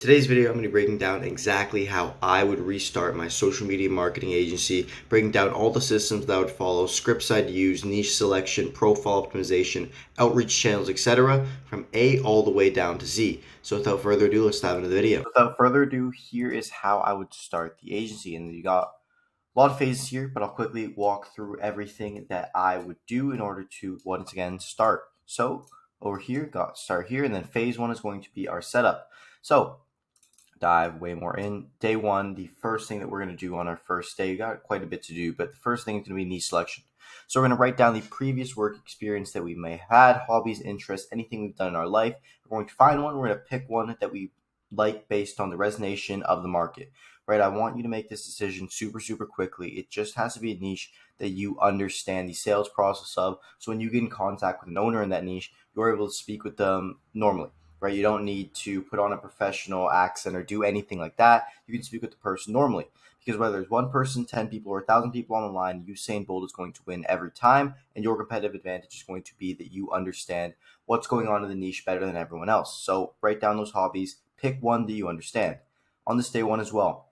Today's video, I'm going to be breaking down exactly how I would restart my social media marketing agency, breaking down all the systems that I would follow, scripts I'd use, niche selection, profile optimization, outreach channels, etc. from A all the way down to Z. So without further ado, let's dive into the video. Without further ado, here is how I would start the agency. And you got a lot of phases here, but I'll quickly walk through everything that I would do in order to once again start. So over here, got start here, and then phase one is going to be our setup. So dive way more in. Day one, the first thing that we're going to do on our first day, we got quite a bit to do, but the first thing is going to be niche selection. So we're going to write down the previous work experience that we may have had, hobbies, interests, anything we've done in our life. We're going to find one. We're going to pick one that we like based on the resonation of the market, right? I want you to make this decision super quickly. It just has to be a niche that you understand the sales process of. So when you get in contact with an owner in that niche, you're able to speak with them normally. Right? You don't need to put on a professional accent or do anything like that. You can speak with the person normally, because whether it's one person, 10 people, or 1,000 people on the line, Usain Bolt is going to win every time, and your competitive advantage is going to be that you understand what's going on in the niche better than everyone else. So write down those hobbies, pick one that you understand. On this day one as well,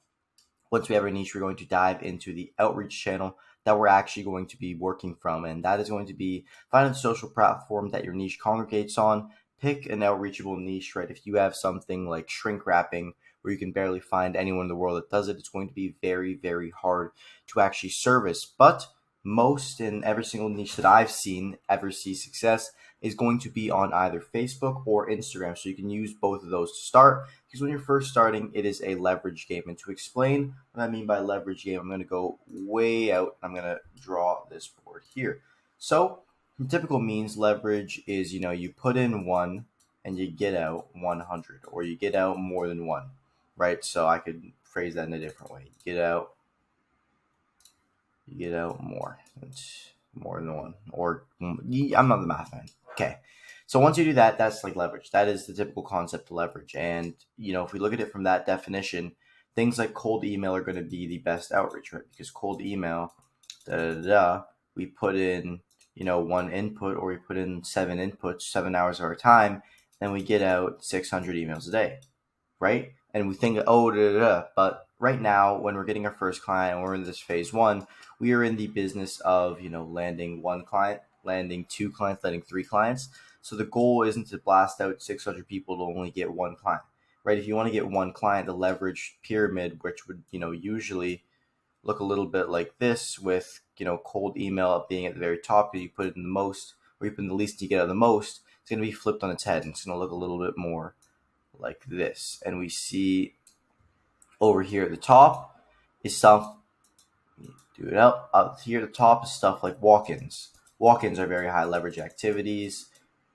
once we have our niche, we're going to dive into the outreach channel that we're actually going to be working from, and that is going to be finding the social platform that your niche congregates on. Pick an outreachable niche, right? If you have something like shrink wrapping where you can barely find anyone in the world that does it, it's going to be very hard to actually service. But most and every single niche that I've seen ever see success is going to be on either Facebook or Instagram. So you can use both of those to start, because when you're first starting, it is a leverage game. And to explain what I mean by leverage game, I'm going to go way out. I'm going to draw this board here. So typical means leverage is, you put in one and you get out 100, or you get out more than one, right? So I could phrase that in a different way. You get out more. It's more than one, or I'm not the math man. Okay. So once you do that, that's like leverage. That is the typical concept of leverage. And, if we look at it from that definition, things like cold email are going to be the best outreach, right? Because cold email, we put in one input, or we put in 7 inputs, 7 hours of our time, then we get out 600 emails a day, right? And we think, but right now, when we're getting our first client and we're in this phase one, we are in the business of, landing one client, landing 2 clients, landing 3 clients. So the goal isn't to blast out 600 people to only get 1 client, right? If you want to get 1 client, the leverage pyramid, which would, usually look a little bit like this, with cold email being at the very top, because you put it in the most, or you put in the least, you get out the most. It's going to be flipped on its head, and it's going to look a little bit more like this. And we see over here at the top is stuff. Do it up here at the top is stuff like walk-ins. Walk-ins are very high leverage activities.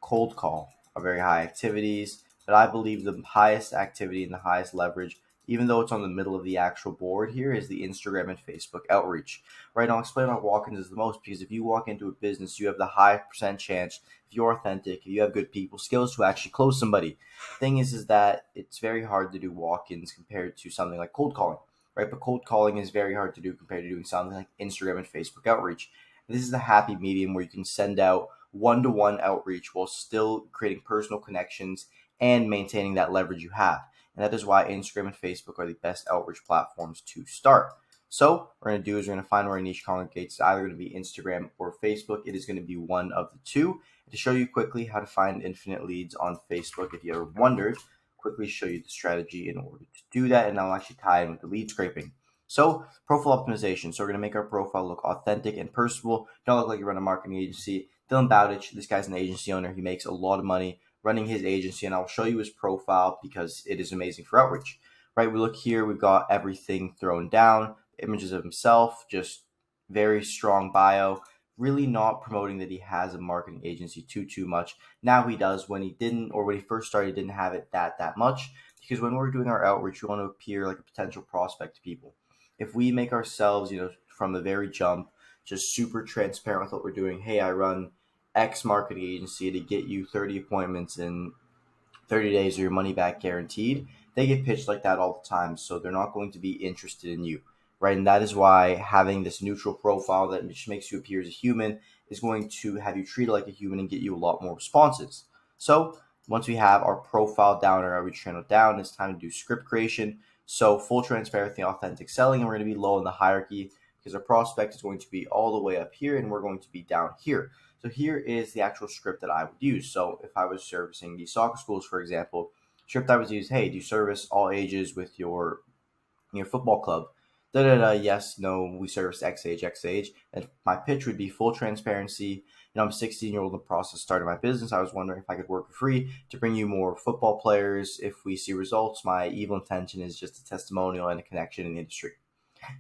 Cold call are very high activities, but I believe the highest activity and the highest leverage, even though it's on the middle of the actual board here, is the Instagram and Facebook outreach. Right, I'll explain why walk-ins is the most, because if you walk into a business, you have the high percent chance, if you're authentic, if you have good people skills, to actually close somebody. Thing is that it's very hard to do walk-ins compared to something like cold calling, right? But cold calling is very hard to do compared to doing something like Instagram and Facebook outreach. And this is the happy medium where you can send out one-to-one outreach while still creating personal connections and maintaining that leverage you have. And that is why Instagram and Facebook are the best outreach platforms to start. So what we're going to do is we're going to find where our niche congregates. It's either going to be Instagram or Facebook. It is going to be one of the two. To show you quickly how to find infinite leads on Facebook, if you ever wondered, quickly show you the strategy in order to do that, and I'll actually tie in with the lead scraping. So profile optimization. So we're going to make our profile look authentic and personable. Don't look like you run a marketing agency. Dylan Bowditch, this guy's an agency owner. He makes a lot of money running his agency, and I'll show you his profile because it is amazing for outreach. Right, we look here, we've got everything thrown down, images of himself, just very strong bio, really not promoting that he has a marketing agency too much. Now he does. When he didn't, or when he first started, he didn't have it that much, because when we're doing our outreach, we want to appear like a potential prospect to people. If we make ourselves, from the very jump, just super transparent with what we're doing, hey, I run X marketing agency to get you 30 appointments in 30 days or your money back guaranteed, they get pitched like that all the time. So they're not going to be interested in you, right? And that is why having this neutral profile that just makes you appear as a human is going to have you treated like a human and get you a lot more responses. So Once we have our profile down, our outreach channel down, it's time to do script creation. So full transparency, authentic selling, and we're going to be low in the hierarchy because our prospect is going to be all the way up here and we're going to be down here. So here is the actual script that I would use. So if I was servicing the soccer schools, for example, script I would use, hey, do you service all ages with your football club? Yes, no, we service X age, X age. And my pitch would be full transparency. I'm a 16-year-old in the process of starting my business. I was wondering if I could work for free to bring you more football players. If we see results, my evil intention is just a testimonial and a connection in the industry.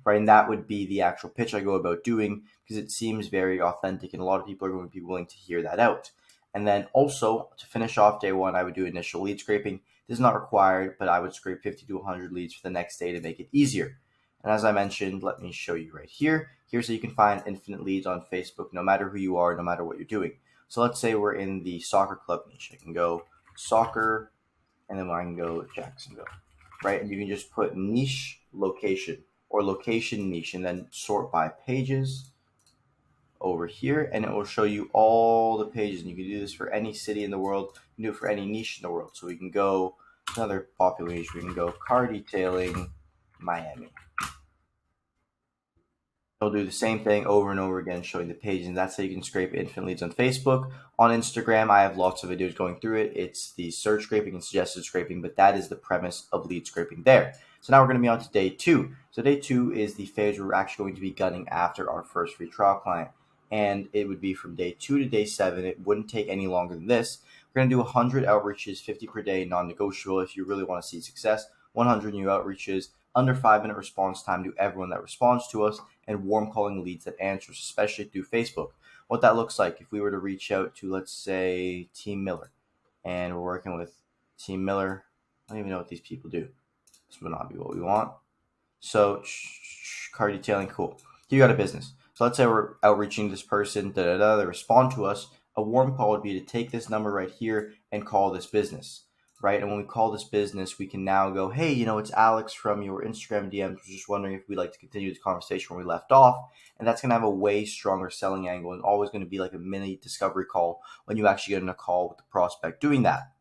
Right, and that would be the actual pitch I go about doing because it seems very authentic and a lot of people are going to be willing to hear that out. And then also to finish off day one, I would do initial lead scraping. This is not required, but I would scrape 50 to 100 leads for the next day to make it easier. And as I mentioned, let me show you right here. Here's how you can find infinite leads on Facebook, no matter who you are, no matter what you're doing. So let's say we're in the soccer club niche. I can go soccer, and then I can go Jacksonville, right? And you can just put niche location or location niche and then sort by pages over here, and it will show you all the pages. And you can do this for any city in the world. You can do it for any niche in the world. So we can go another popular niche. We can go car detailing Miami. It'll do the same thing over and over again, showing the pages, and that's how you can scrape infinite leads on Facebook. On Instagram, I have lots of videos going through it. It's the search scraping and suggested scraping, but that is the premise of lead scraping there. So now we're going to be on to day 2. So day 2 is the phase where we're actually going to be gunning after our first free trial client, and it would be from day 2 to day 7. It wouldn't take any longer than this. We're going to do 100 outreaches, 50 per day, non-negotiable if you really want to see success. 100 new outreaches, under 5-minute response time to everyone that responds to us, and warm calling leads that answers, especially through Facebook. What that looks like if we were to reach out to, let's say, Team Miller, and we're working with Team Miller. I don't even know what these people do. This would not be what we want. So, car detailing, cool. Here you got a business. So let's say we're outreaching this person, they respond to us. A warm call would be to take this number right here and call this business. Right, and when we call this business, we can now go, hey, it's Alex from your Instagram DMs. We're just wondering if we'd like to continue the conversation where we left off. And that's going to have a way stronger selling angle and always going to be like a mini discovery call when you actually get in a call with the prospect doing that.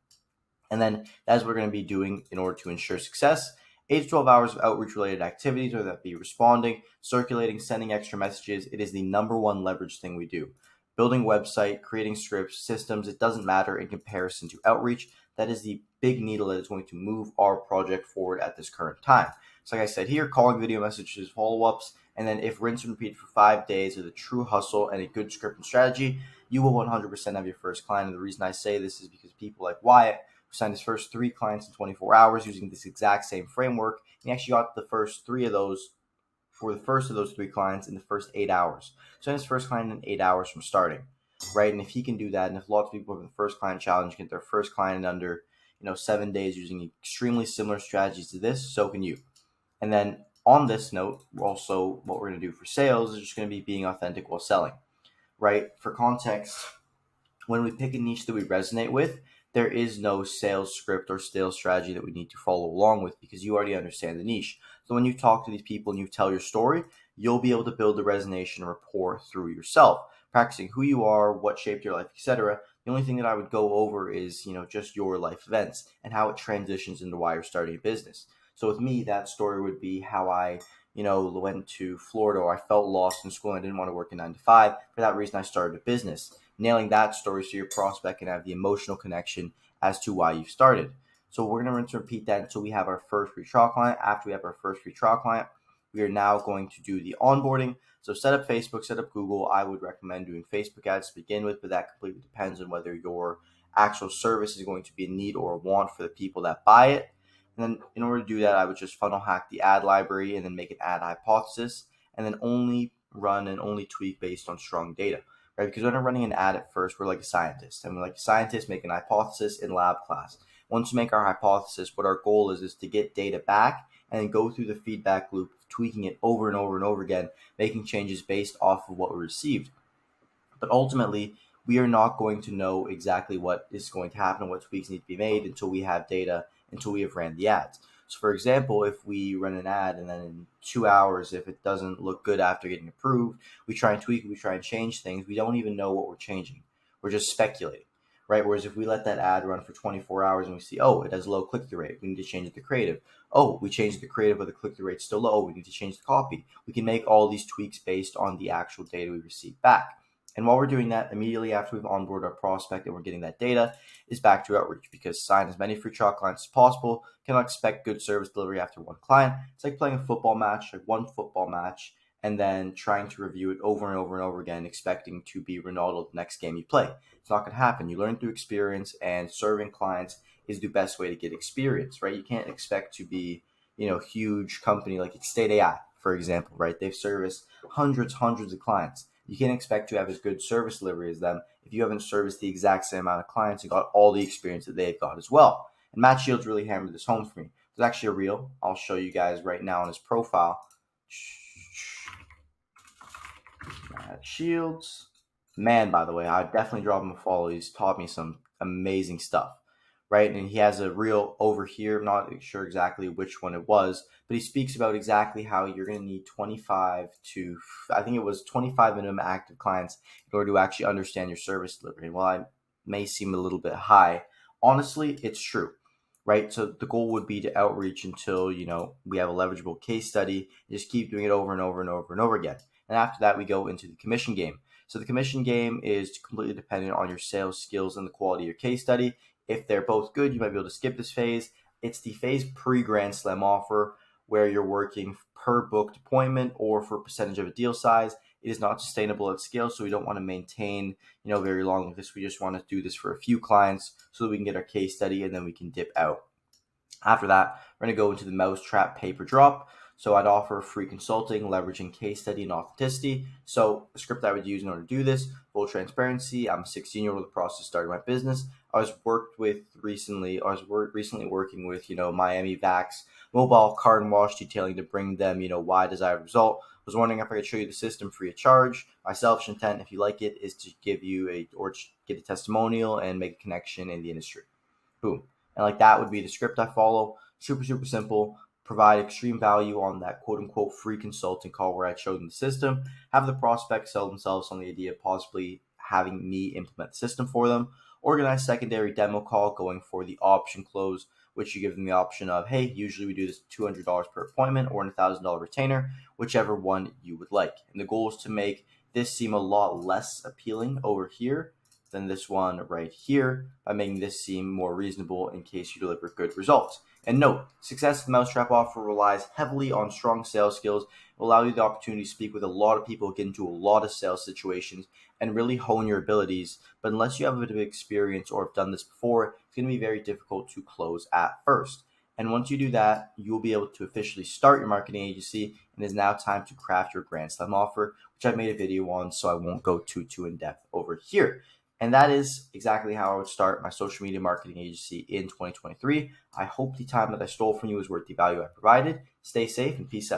And then that's what we're going to be doing in order to ensure success. 8 to 12 hours of outreach-related activities, whether that be responding, circulating, sending extra messages. It is the number one leverage thing we do. Building website, creating scripts, systems, it doesn't matter in comparison to outreach. That is the big needle that is going to move our project forward at this current time. So like I said here, calling video messages, follow-ups, and then if rinse and repeat for 5 days with a true hustle and a good script and strategy, you will 100% have your first client. And the reason I say this is because people like Wyatt, who signed his first 3 clients in 24 hours using this exact same framework, and he actually got the first 3 of those for the first of those 3 clients in the first 8 hours. So his first client in 8 hours from starting. Right, and if he can do that, and if lots of people have the first client challenge get their first client in under 7 days using extremely similar strategies to this, so can you. And then on this note, also what we're going to do for sales is just going to be being authentic while selling. Right, for context, when we pick a niche that we resonate with, there is no sales script or sales strategy that we need to follow along with because you already understand the niche. So when you talk to these people and you tell your story, you'll be able to build the resonation and rapport through yourself, practicing who you are, what shaped your life, etc. The only thing that I would go over is, just your life events and how it transitions into why you're starting a business. So with me, that story would be how I, went to Florida, or I felt lost in school and I didn't want to work a 9 to 5. For that reason, I started a business. Nailing that story so your prospect can have the emotional connection as to why you started. So we're going to repeat that until we have our first free trial client. After we have our first free trial client, we are now going to do the onboarding. So set up Facebook, set up Google. I would recommend doing Facebook ads to begin with, but that completely depends on whether your actual service is going to be a need or a want for the people that buy it. And then in order to do that, I would just funnel hack the ad library and then make an ad hypothesis and then only run and only tweak based on strong data. Right? Because when I'm running an ad at first, we're like a scientist. And we're like a scientist making a hypothesis in lab class. Once we make our hypothesis, what our goal is to get data back and then go through the feedback loop, tweaking it over and over and over again, making changes based off of what we received. But ultimately, we are not going to know exactly what is going to happen and what tweaks need to be made until we have data, until we have ran the ads. So for example, if we run an ad and then in 2 hours, if it doesn't look good after getting approved, we try and tweak it, we try and change things. We don't even know what we're changing. We're just speculating, right? Whereas if we let that ad run for 24 hours and we see, oh, it has low click-through rate, we need to change the creative. Oh, we changed the creative, but the click-through rate's still low. We need to change the copy. We can make all these tweaks based on the actual data we receive back. And while we're doing that, immediately after we've onboarded our prospect and we're getting that data, is back to outreach, because sign as many free trial clients as possible. Cannot expect good service delivery after one client. It's like playing a football match, like one football match, and then trying to review it over and over and over again, expecting to be Ronaldo the next game you play. It's not going to happen. You learn through experience, and serving clients is the best way to get experience, right? You can't expect to be, huge company like State AI, for example, right? They've serviced hundreds of clients. You can't expect to have as good service delivery as them if you haven't serviced the exact same amount of clients and got all the experience that they've got as well. And Matt Shields really hammered this home for me. There's actually a reel I'll show you guys right now on his profile. Matt Shields. Man, by the way, I definitely drop him a follow. He's taught me some amazing stuff, right? And he has a reel over here. I'm not sure exactly which one it was, but he speaks about exactly how you're going to need 25 minimum active clients in order to actually understand your service delivery. And while I may seem a little bit high, honestly, it's true, right? So the goal would be to outreach until, we have a leverageable case study, and just keep doing it over and over and over and over again. And after that, we go into the commission game. So the commission game is completely dependent on your sales skills and the quality of your case study. If they're both good, you might be able to skip this phase. It's the phase pre-Grand Slam offer, where you're working per booked appointment or for a percentage of a deal size. It is not sustainable at scale, so we don't want to maintain, very long with this. We just want to do this for a few clients so that we can get our case study and then we can dip out. After that, we're going to go into the mousetrap pay-per-drop. So I'd offer free consulting, leveraging case study and authenticity. So the script I would use in order to do this: full transparency. I'm a 16-year-old with the process of starting my business. I was recently working with, Miami Vax mobile card and wash detailing to bring them, why desired result. I was wondering if I could show you the system free of charge. My selfish intent, if you like it, is to give you get a testimonial and make a connection in the industry. Boom. And like that would be the script I follow. Super, super simple. Provide extreme value on that quote unquote free consulting call where I show them the system. Have the prospect sell themselves on the idea of possibly having me implement the system for them. Organize secondary demo call going for the option close, which you give them the option of, hey, usually we do this $200 per appointment or a $1,000 retainer, whichever one you would like. And the goal is to make this seem a lot less appealing over here than this one right here by making this seem more reasonable in case you deliver good results. And note, success of the mousetrap offer relies heavily on strong sales skills. It will allow you the opportunity to speak with a lot of people, get into a lot of sales situations, and really hone your abilities. But unless you have a bit of experience or have done this before, it's going to be very difficult to close at first. And once you do that, you will be able to officially start your marketing agency, and it is now time to craft your Grand Slam offer, which I've made a video on, so I won't go too in depth over here. And that is exactly how I would start my social media marketing agency in 2023. I hope the time that I stole from you is worth the value I provided. Stay safe and peace out.